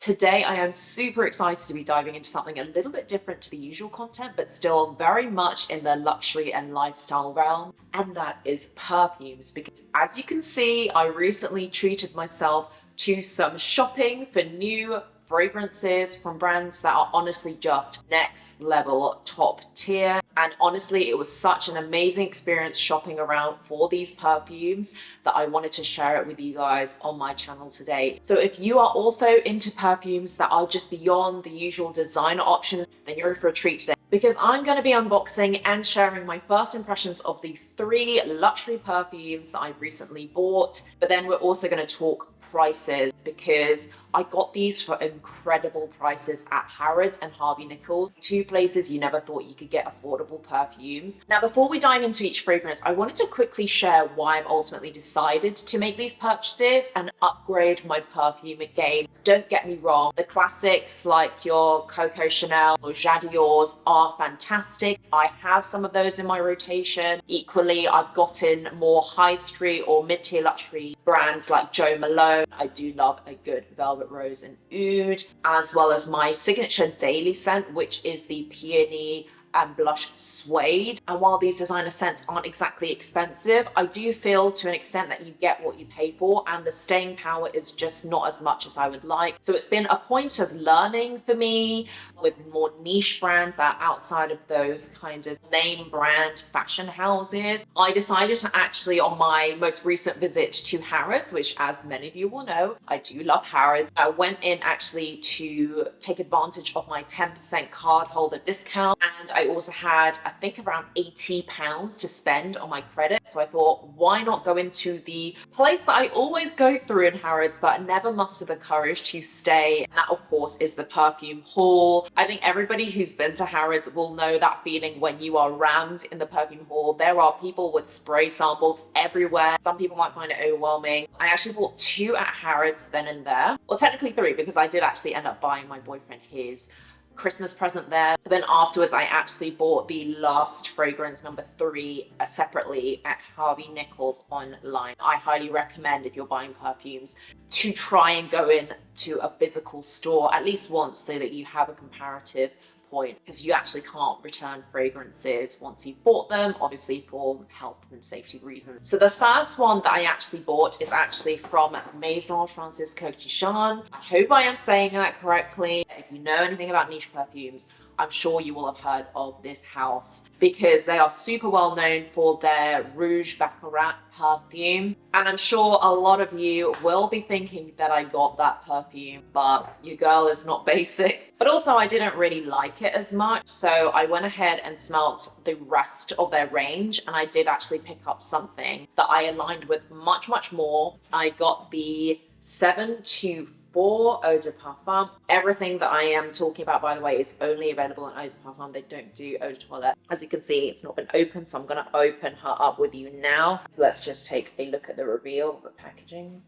Today, I am super excited to be diving into something a little bit different to the usual content, but still very much in the luxury and lifestyle realm, and that is perfumes. Because as you can see, I recently treated myself to some shopping for new fragrances from brands that are honestly just next level, top tier. And honestly, it was such an amazing experience shopping around for these perfumes that I wanted to share it with you guys on my channel today. So if you are also into perfumes that are just beyond the usual designer options, then you're in for a treat today, because I'm going to be unboxing and sharing my first impressions of the 3 luxury perfumes that I've recently bought. But then we're also going to talk prices, because I got these for incredible prices at Harrods and Harvey Nichols, 2 places you never thought you could get affordable perfumes. Now, before we dive into each fragrance, I wanted to quickly share why I've ultimately decided to make these purchases and upgrade my perfume game. Don't get me wrong, the classics like your Coco Chanel or Jade Dior's are fantastic. I have some of those in my rotation. Equally, I've gotten more high street or mid-tier luxury brands like Jo Malone. I do love a good Velvet Rose and Oud, as well as my signature daily scent, which is the Peony and Blush Suede. And while these designer scents aren't exactly expensive, I do feel to an extent that you get what you pay for, and the staying power is just not as much as I would like. So it's been a point of learning for me with more niche brands that are outside of those kind of name brand fashion houses. I decided to actually, on my most recent visit to Harrods, which as many of you will know, I do love Harrods, I went in actually to take advantage of my 10% card holder discount, and I also had, I think, around £80 to spend on my credit. So I thought, why not go into the place that I always go through in Harrods, but never muster the courage to stay. And that, of course, is the perfume hall. I think everybody who's been to Harrods will know that feeling when you are rammed in the perfume hall. There are people with spray samples everywhere. Some people might find it overwhelming. I actually bought 2 at Harrods then and there. Well, technically 3, because I did actually end up buying my boyfriend his Christmas present there. But then afterwards, I actually bought the last fragrance, number 3, separately at Harvey Nichols online. I highly recommend, if you're buying perfumes, to try and go in to a physical store at least once, so that you have a comparative point, because you actually can't return fragrances once you've bought them, obviously for health and safety reasons. So the first one that I actually bought is actually from Maison Kurkdjian. I hope I am saying that correctly. If you know anything about niche perfumes, I'm sure you will have heard of this house, because they are super well known for their Rouge Baccarat perfume. And I'm sure a lot of you will be thinking that I got that perfume, but your girl is not basic. But also, I didn't really like it as much, so I went ahead and smelt the rest of their range, and I did actually pick up something that I aligned with much more. I got the 724 Eau de Parfum. Everything that I am talking about, by the way, is only available in Eau de Parfum. They don't do Eau de Toilette. As you can see, it's not been opened, so I'm going to open her up with you now. So let's just take a look at the reveal of the packaging.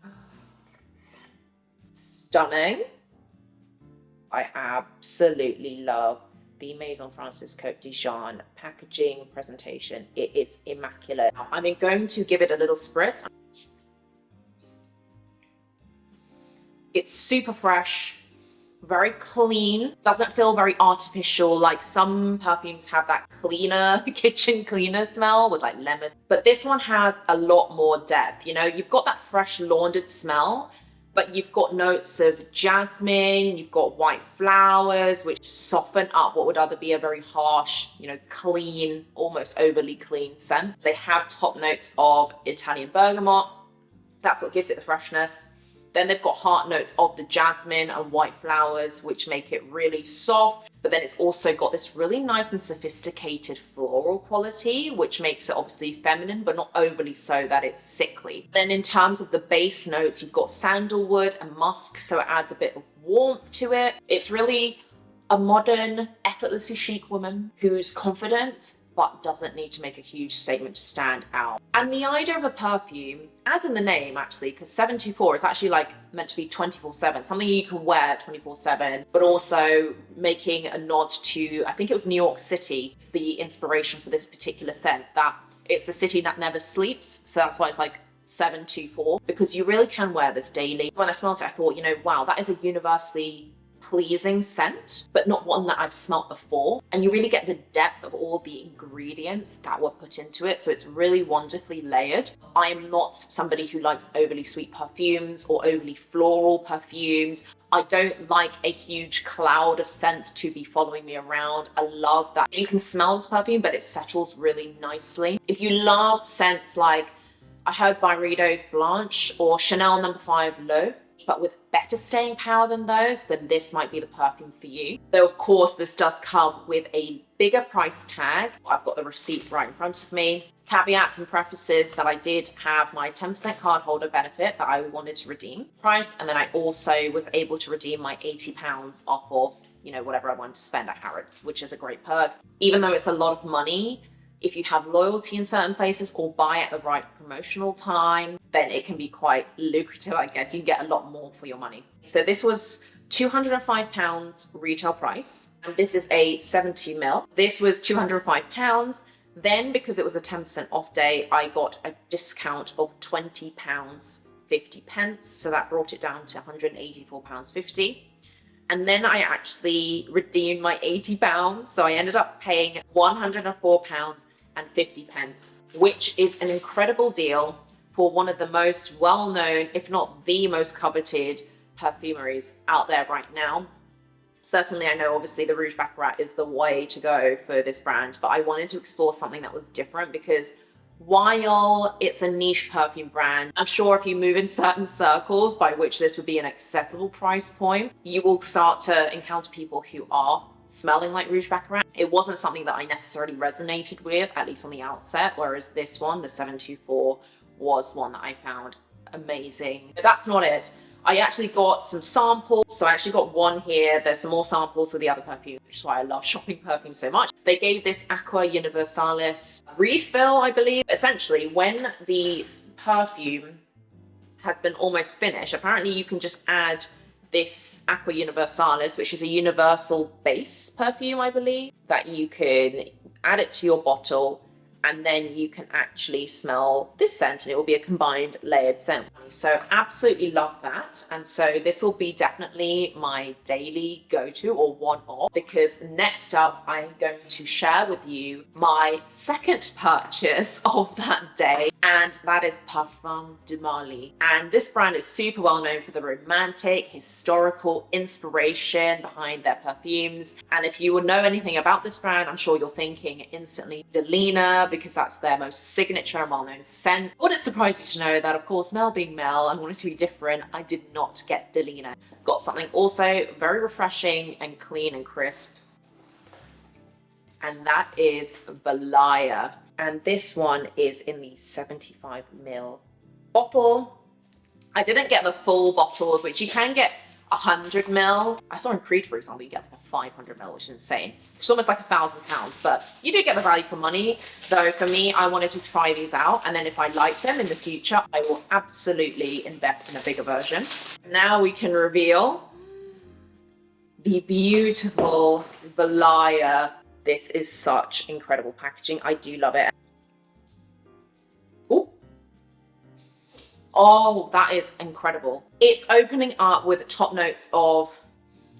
Stunning. I absolutely love the Maison Kurkdjian packaging presentation. It is immaculate. I'm going to give it a little spritz. It's super fresh, very clean, doesn't feel very artificial, like some perfumes have that cleaner, kitchen cleaner smell with like lemon. But this one has a lot more depth. You know, you've got that fresh laundered smell, but you've got notes of jasmine, you've got white flowers, which soften up what would either be a very harsh, you know, clean, almost overly clean scent. They have top notes of Italian bergamot. That's what gives it the freshness. Then they've got heart notes of the jasmine and white flowers, which make it really soft. But then it's also got this really nice and sophisticated floral quality, which makes it obviously feminine, but not overly so that it's sickly. Then in terms of the base notes, you've got sandalwood and musk, so it adds a bit of warmth to it. It's really a modern, effortlessly chic woman who's confident, but doesn't need to make a huge statement to stand out. And the idea of a perfume, as in the name actually, because 724 is actually like meant to be 24/7, something you can wear 24/7, but also making a nod to, I think it was New York City, the inspiration for this particular scent, that it's the city that never sleeps. So that's why it's like 724, because you really can wear this daily. When I smelled it, I thought, you know, wow, that is a universally pleasing scent, but not one that I've smelt before. And you really get the depth of all the ingredients that were put into it. So it's really wonderfully layered. I am not somebody who likes overly sweet perfumes or overly floral perfumes. I don't like a huge cloud of scent to be following me around. I love that you can smell this perfume, but it settles really nicely. If you love scents like, I heard Byredo's Blanche or Chanel No. 5 L'Eau, but with better staying power than those, then this might be the perfume for you. Though of course this does come with a bigger price tag. I've got the receipt right in front of me. Caveats and prefaces that I did have my 10% card holder benefit that I wanted to redeem price, and then I also was able to redeem my £80 off of, you know, whatever I wanted to spend at Harrods, which is a great perk. Even though it's a lot of money, if you have loyalty in certain places or buy at the right promotional time, then it can be quite lucrative, I guess. You can get a lot more for your money. So this was £205 retail price. And this is a 70 ml. This was £205. Then, because it was a 10% off day, I got a discount of £20.50. So that brought it down to £184.50. And then I actually redeemed my £80. So I ended up paying £104.50, which is an incredible deal for one of the most well-known, if not the most coveted perfumeries out there right now. Certainly, I know obviously the Rouge Baccarat is the way to go for this brand, but I wanted to explore something that was different because while it's a niche perfume brand, I'm sure if you move in certain circles by which this would be an accessible price point, you will start to encounter people who are smelling like Rouge Baccarat. It wasn't something that I necessarily resonated with, at least on the outset, whereas this one, the 724, was one that I found amazing. But that's not it. I actually got some samples. So I actually got one here. There's some more samples of the other perfumes, which is why I love shopping perfume so much. They gave this Aqua Universalis refill, I believe. Essentially, when the perfume has been almost finished, apparently you can just add this Aqua Universalis, which is a universal base perfume, I believe, that you can add it to your bottle, and then you can actually smell this scent and it will be a combined layered scent. So absolutely love that. And so this will be definitely my daily go-to or one-off, because next up I'm going to share with you my second purchase of that day, and that is Parfums de Marly. And this brand is super well known for the romantic, historical inspiration behind their perfumes. And if you would know anything about this brand, I'm sure you're thinking instantly Delina, because that's their most signature and well-known scent. Would it surprise you to know that, of course, Mel being Mel, I wanted to be different. I did not get Delina. Got something also very refreshing and clean and crisp, and that is Valaya. And this one is in the 75 ml bottle. I didn't get the full bottles, which you can get 100 ml. I saw in Creed, for example, you get like a 500 ml, which is insane. It's almost like £1,000, but you do get the value for money. Though for me, I wanted to try these out, and then if I like them in the future, I will absolutely invest in a bigger version. Now we can reveal the beautiful Valaya. This is such incredible packaging. I do love it. Ooh. Oh, that is incrediable. It's opening up with top notes of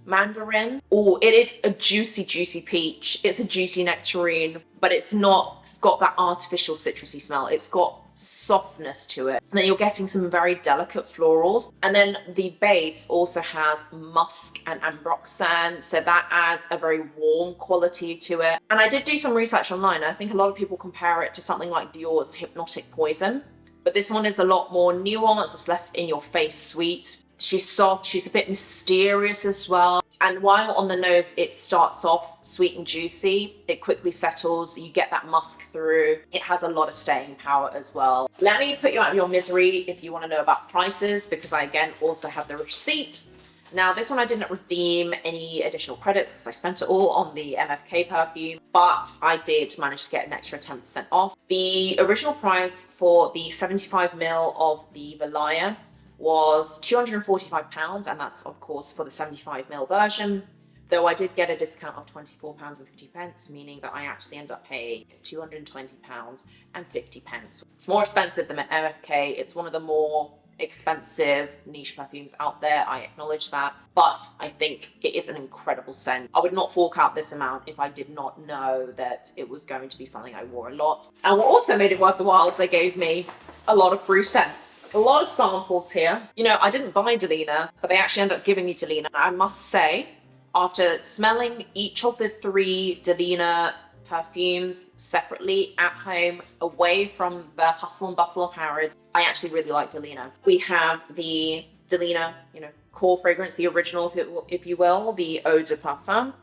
mandarin. Oh, it is a juicy, juicy peach. It's a juicy nectarine, but it's got that artificial citrusy smell. It's got softness to it. And then you're getting some very delicate florals. And then the base also has musk and ambroxan, so that adds a very warm quality to it. And I did do some research online. I think a lot of people compare it to something like Dior's Hypnotic Poison. But this one is a lot more nuanced, it's less in your face sweet. She's soft, she's a bit mysterious as well. And while on the nose it starts off sweet and juicy, it quickly settles, you get that musk through. It has a lot of staying power as well. Let me put you out of your misery if you want to know about prices, because I again also have the receipt. Now this one I didn't redeem any additional credits because I spent it all on the MFK perfume, but I did manage to get an extra 10% off. The original price for the 75 ml of the Valaya was £245, and that's of course for the 75 ml version. though I did get a discount of £24.50, meaning that I actually ended up paying £220.50. It's more expensive than MFK. It's one of the more expensive niche perfumes out there, I acknowledge that, but I think it is an incredible scent. I would not fork out this amount if I did not know that it was going to be something I wore a lot. And what also made it worth the while is they gave me a lot of free scents, a lot of samples here. You know, I didn't buy Delina, but they actually ended up giving me Delina. I must say, after smelling each of the 3 Delina perfumes separately at home, away from the hustle and bustle of Harrods, I actually really like Delina. We have the Delina, you know, core fragrance, the original, if you will, the Eau de Parfum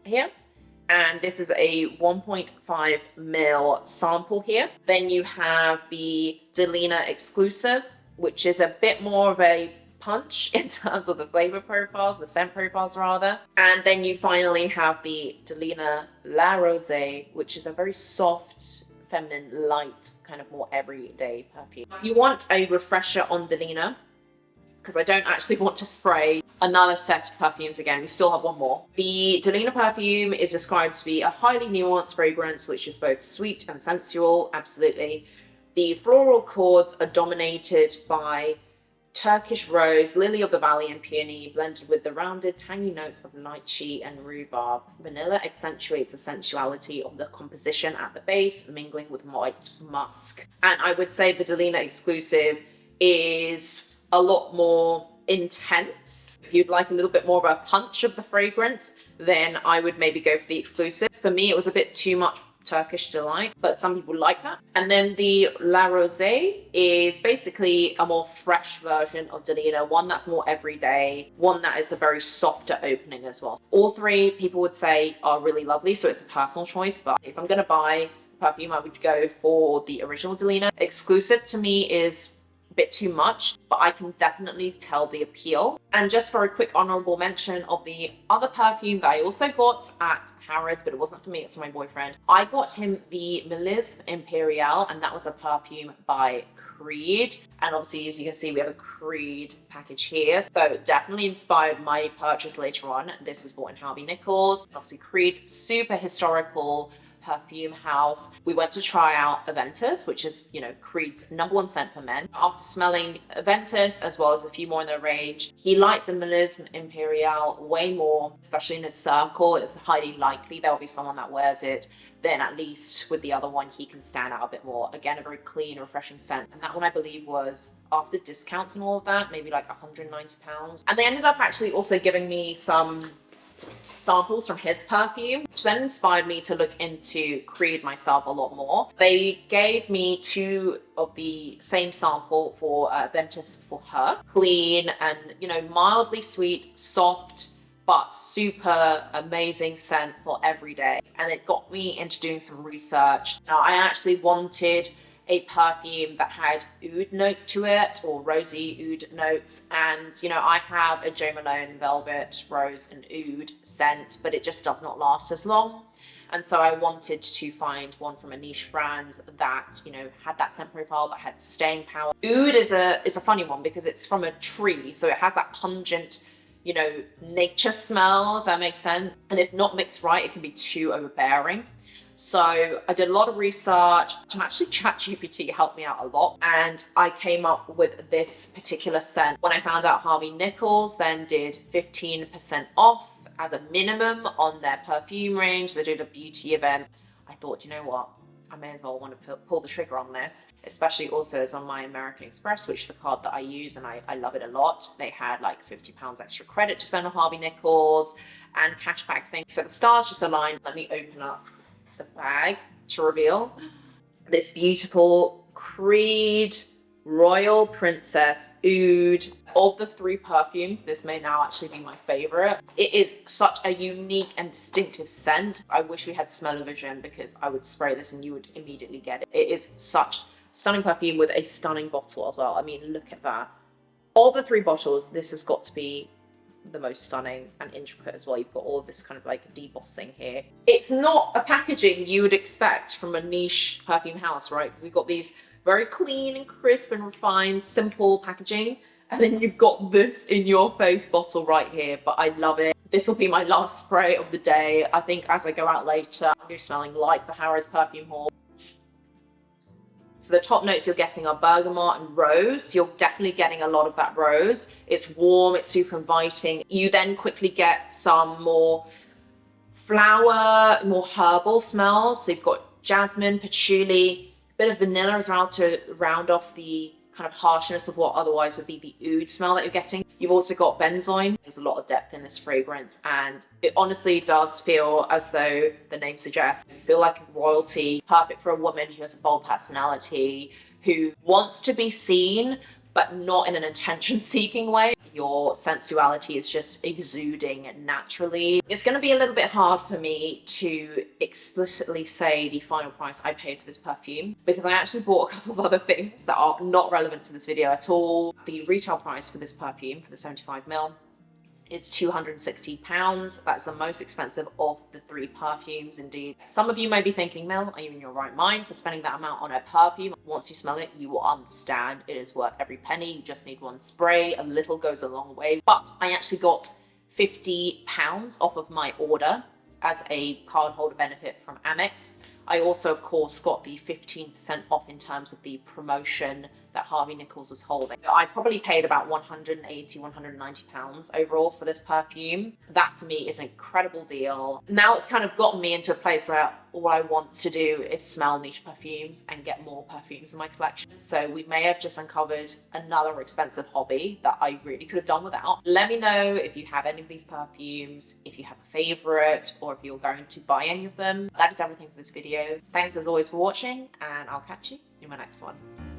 here. And this is a 1.5 ml sample here. Then you have the Delina exclusive, which is a bit more of a punch in terms of the flavor profiles, the scent profiles rather. And then you finally have the Delina La Rosée, which is a very soft, feminine, light, kind of more everyday perfume. If you want a refresher on Delina, because I don't actually want to spray another set of perfumes again, we still have one more. The Delina perfume is described to be a highly nuanced fragrance, which is both sweet and sensual, absolutely. The floral chords are dominated by Turkish rose, lily of the valley, and peony, blended with the rounded, tangy notes of lychee and rhubarb. Vanilla accentuates the sensuality of the composition at the base, mingling with white musk. And I would say the Delina exclusive is a lot more intense. If you'd like a little bit more of a punch of the fragrance, then I would maybe go for the exclusive. For me, it was a bit too much Turkish delight, but some people like that. And then the La Rosée is basically a more fresh version of Delina, one that's more everyday, one that is a very softer opening as well. All 3 people would say are really lovely, so it's a personal choice, but if I'm gonna buy perfume, I would go for the original Delina. Exclusive to me is bit too much, but I can definitely tell the appeal. And just for a quick honorable mention of the other perfume that I also got at Harrods, but it wasn't for me, it's for my boyfriend. I got him the Melisme Imperial, and that was a perfume by Creed. And obviously, as you can see, we have a Creed package here. So definitely inspired my purchase later on. This was bought in Harvey Nichols. Obviously, Creed, super historical perfume house. We went to try out Aventus, which is, you know, Creed's #1 scent for men. After smelling Aventus, as well as a few more in the range, he liked the Melisme Imperial way more, especially in his circle. It's highly likely there'll be someone that wears it. Then at least with the other one, he can stand out a bit more. Again, a very clean, refreshing scent. And that one, I believe, was after discounts and all of that, maybe like £190. And they ended up actually also giving me some samples from his perfume, which then inspired me to look into Creed myself a lot more. They gave me 2 of the same sample for Ventus for her. Clean and, you know, mildly sweet, soft, but super amazing scent for every day. And it got me into doing some research. Now, I actually wanted a perfume that had oud notes to it, or rosy oud notes. And, you know, I have a Jo Malone Velvet Rose and Oud scent, but it just does not last as long. And so I wanted to find one from a niche brand that, you know, had that scent profile but had staying power. Oud is a funny one because it's from a tree, so it has that pungent, you know, nature smell, if that makes sense. And if not mixed right, it can be too overbearing. So I did a lot of research, and actually ChatGPT helped me out a lot. And I came up with this particular scent. When I found out Harvey Nichols then did 15% off as a minimum on their perfume range, they did a beauty event, I thought, you know what? I may as well want to pull the trigger on this, especially also as on my American Express, which is the card that I use, and I love it a lot. They had like £50 extra credit to spend on Harvey Nichols and cashback things. So the stars just aligned. Let me open up the bag to reveal this beautiful Creed Royal Princess Oud. Of the 3 perfumes, this may now actually be my favorite. It is such a unique and distinctive scent. I wish we had smell-o-vision because I would spray this and you would immediately get it. It is such stunning perfume with a stunning bottle as well. I mean, look at that. Of the 3 bottles, this has got to be the most stunning and intricate as well. You've got all this kind of like debossing here. It's not a packaging you would expect from a niche perfume house, right? Because we've got these very clean and crisp and refined, simple packaging. And then you've got this in your face bottle right here, but I love it. This will be my last spray of the day. I think as I go out later, I'm going to be smelling like the Harrods perfume haul. So the top notes you're getting are bergamot and rose. You're definitely getting a lot of that rose. It's warm, it's super inviting. You then quickly get some more flower, more herbal smells. So you've got jasmine, patchouli, a bit of vanilla as well to round off the kind of harshness of what otherwise would be the oud smell that you're getting. You've also got benzoin. There's a lot of depth in this fragrance, and it honestly does feel as though the name suggests. You feel like royalty, perfect for a woman who has a bold personality, who wants to be seen, but not in an attention-seeking way. Your sensuality is just exuding naturally. It's going to be a little bit hard for me to explicitly say the final price I paid for this perfume, because I actually bought a couple of other things that are not relevant to this video at all. The retail price for this perfume, for the 75ml, is £260. That's the most expensive of the 3 perfumes indeed. Some of you may be thinking, Mel, are you in your right mind for spending that amount on a perfume? Once you smell it, you will understand it is worth every penny. You just need one spray. A little goes a long way. But I actually got £50 off of my order as a card holder benefit from Amex. I also, of course, got the 15% off in terms of the promotion that Harvey Nichols was holding. I probably paid about £180, £190 overall for this perfume. That to me is an incredible deal. Now it's kind of gotten me into a place where all I want to do is smell niche perfumes and get more perfumes in my collection. So we may have just uncovered another expensive hobby that I really could have done without. Let me know if you have any of these perfumes, if you have a favorite, or if you're going to buy any of them. That is everything for this video. Thanks as always for watching, and I'll catch you in my next one.